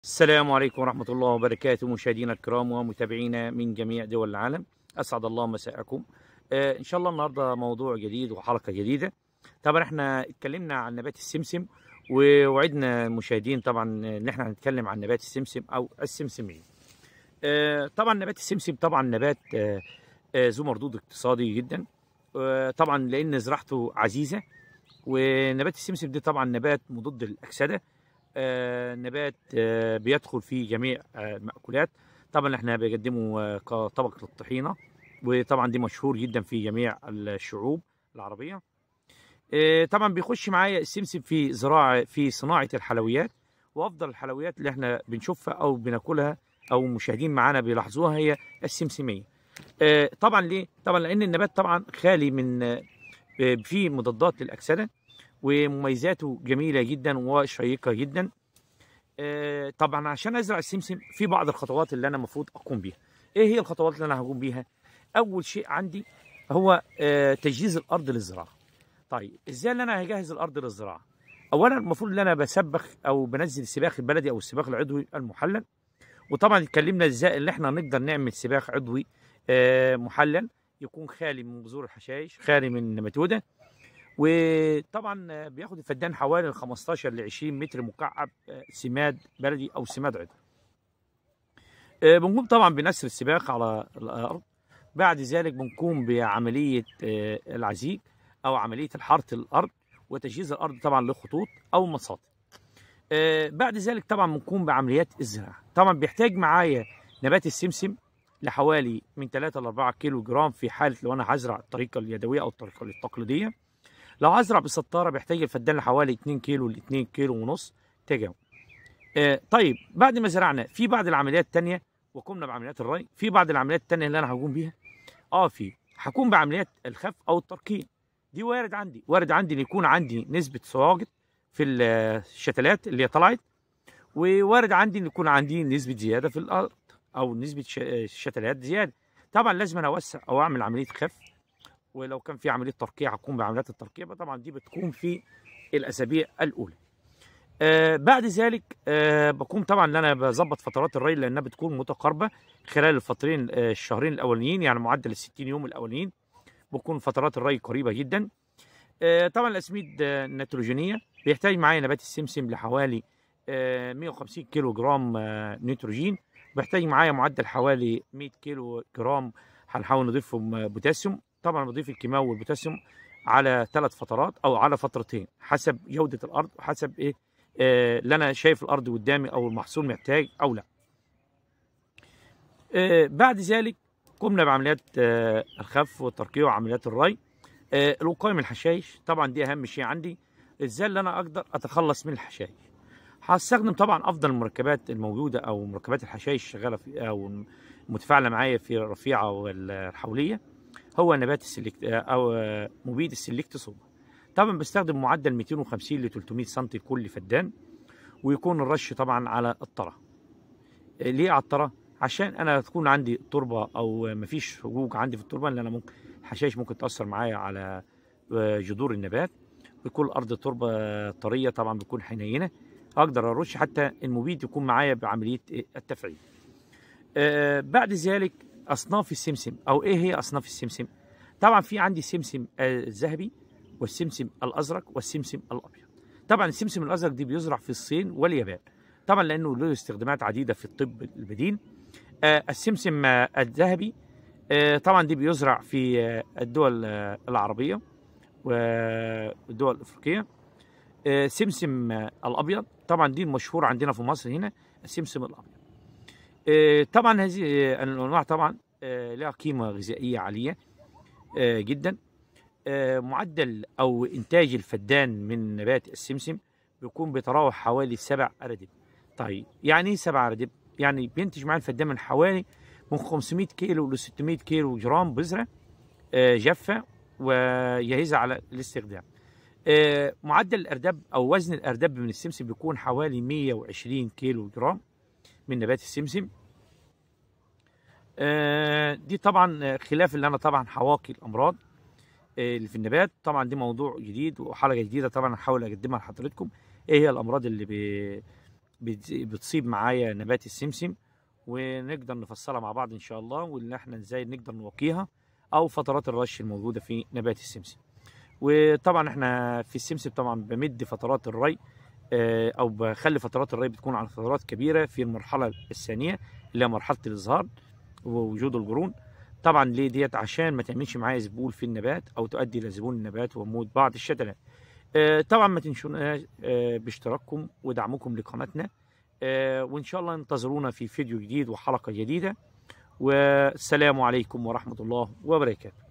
السلام عليكم ورحمة الله وبركاته، مشاهدينا الكرام ومتابعينا من جميع دول العالم. أسعد الله مساءكم. إن شاء الله النهاردة موضوع جديد وحلقة جديدة. طبعا احنا اتكلمنا عن نبات السمسم، ووعدنا المشاهدين طبعا ان احنا هنتكلم عن نبات السمسم او السمسمية. طبعا نبات السمسم طبعا نبات ذو مردود اقتصادي جدا، طبعا لأن زراعته عزيزة. ونبات السمسم دي طبعا نبات مضاد للأكسدة، نبات بيدخل في جميع المأكولات. طبعا احنا بنقدمه كطبق للطحينة، وطبعا دي مشهور جدا في جميع الشعوب العربية. طبعا بيخش معايا السمسم في صناعة الحلويات، وأفضل الحلويات اللي احنا بنشوفها أو بناكلها أو مشاهدين معانا بيلاحظوها هي السمسمية. طبعا ليه؟ طبعا لأن النبات طبعا خالي من فيه مضادات للأكسدة، ومميزاته جميلة جدا وشيقة جدا. طبعا عشان ازرع السمسم في بعض الخطوات اللي انا المفروض اقوم بيها. ايه هي الخطوات اللي انا هقوم بيها؟ اول شيء عندي هو تجهيز الارض للزراعه. طيب ازاي اللي انا هجهز الارض للزراعه؟ اولا المفروض ان انا بسبخ او بنزل السباخ البلدي او السباخ العضوي المحلل. وطبعا اتكلمنا ازاي اللي احنا نقدر نعمل سباخ عضوي محلل، يكون خالي من بذور الحشائش، خالي من نباتوده. وطبعا بياخد الفدان حوالي 15 ل 20 متر مكعب سماد بلدي او سماد عضوي. بنقوم طبعا بنسر السباق على الارض. بعد ذلك بنقوم بعمليه العزيق او عمليه الحرث الارض، وتجهيز الارض طبعا لخطوط او مساطح. بعد ذلك طبعا بنقوم بعمليات الزراعه. طبعا بيحتاج معايا نبات السمسم لحوالي من 3 ل 4 كيلو جرام في حاله لو انا هزرع الطريقه اليدويه او الطريقه التقليديه. لو هزرع بالسطاره بيحتاج الفدان لحوالي 2 كيلو ل 2 كيلو ونص تجاوب. طيب بعد ما زرعنا في بعض العمليات الثانيه وقمنا بعمليات الري، في بعض العمليات الثانيه اللي انا هقوم بيها هقوم بعمليات الخف او الترقيم. دي وارد عندي ان يكون عندي نسبه صواجد في الشتلات اللي هي طلعت، ووارد عندي ان يكون عندي نسبه زياده في الارض او نسبه شتلات زياده. طبعا لازم انا اوسع او اعمل عمليه خف، ولو كان في عمليه ترقيع هقوم بعمليات الترقيع. طبعا دي بتكون في الاسابيع الاولى. بعد ذلك بقوم طبعا ان انا بظبط فترات الري لانها بتكون متقاربه خلال الفترين الشهرين الاولانيين، يعني معدل ال 60 يوم الاولانيين بكون فترات الري قريبه جدا. طبعا الاسميد النيتروجينيه بيحتاج معايا نبات السمسم لحوالي 150 كيلو جرام نيتروجين. بيحتاج معايا معدل حوالي 100 كيلو جرام. هنحاول نضيفهم بوتاسيوم. طبعا بضيف الكيماوي والبوتاسيوم على 3 فترات او على فترتين حسب جوده الارض وحسب ايه اللي انا شايف الارض قدامي او المحصول محتاج او لا. بعد ذلك قمنا بعمليات الخف والترقيع وعمليات الري. الوقايه من الحشائش طبعا دي اهم شيء عندي. ازاي اللي انا اقدر اتخلص من الحشائش؟ هستخدم طبعا افضل المركبات الموجوده او مركبات الحشائش شغاله في او متفاعله معايا في الرفيعه والحوليه، هو نبات السلكت او مبيد السلكت صوبا. طبعا بستخدم معدل 250 ل 300 سم لكل فدان، ويكون الرش طبعا على الطرة. ليه على الطرة؟ عشان انا تكون عندي تربه او مفيش هجوج عندي في التربه، لان انا ممكن الحشائش ممكن تاثر معايا على جذور النبات. بيكون الارض تربه طريه طبعا بتكون حنينه، اقدر ارش حتى المبيد يكون معايا بعمليه التفعيل. بعد ذلك اصناف السمسم او ايه هي اصناف السمسم؟ طبعا في عندي السمسم الذهبي والسمسم الازرق والسمسم الابيض. طبعا السمسم الازرق دي بيزرع في الصين واليابان، طبعا لانه له استخدامات عديده في الطب البديل. السمسم الذهبي طبعا دي بيزرع في الدول العربيه والدول الافريقيه. سمسم الابيض طبعا دي المشهور عندنا في مصر هنا السمسم الابيض. طبعا هذه الانواع طبعا لها قيمه غذائيه عاليه جدا. معدل او انتاج الفدان من نبات السمسم بيكون بيتراوح حوالي 7 أرادب. طيب يعني ايه 7 أرادب؟ يعني بينتج معايا الفدان من حوالي من 500 كيلو ل 600 كيلو جرام بذره جافه وجاهزه على الاستخدام. معدل الارداب او وزن الارداب من السمسم بيكون حوالي 120 كيلو جرام من نبات السمسم. دي طبعا خلاف اللي انا طبعا هواقي الامراض اللي في النبات. طبعا دي موضوع جديد وحلقه جديده طبعا هحاول اقدمها لحضراتكم. ايه هي الامراض بتصيب معايا نبات السمسم، ونقدر نفصلها مع بعض ان شاء الله، وان احنا ازاي نقدر نوقيها او فترات الرش الموجوده في نبات السمسم. وطبعا احنا في السمسم طبعا بمد فترات الري، او بخلي فترات الري بتكون على فترات كبيره في المرحله الثانيه اللي هي مرحله الازهار ووجود القرون. طبعا ليه ديت؟ عشان ما تعملش معايا ذبول في النبات او تؤدي الى ذبول النبات وموت بعض الشتلات. طبعا ما تنسوناش باشتراككم ودعمكم لقناتنا، وان شاء الله انتظرونا في فيديو جديد وحلقه جديده، والسلام عليكم ورحمه الله وبركاته.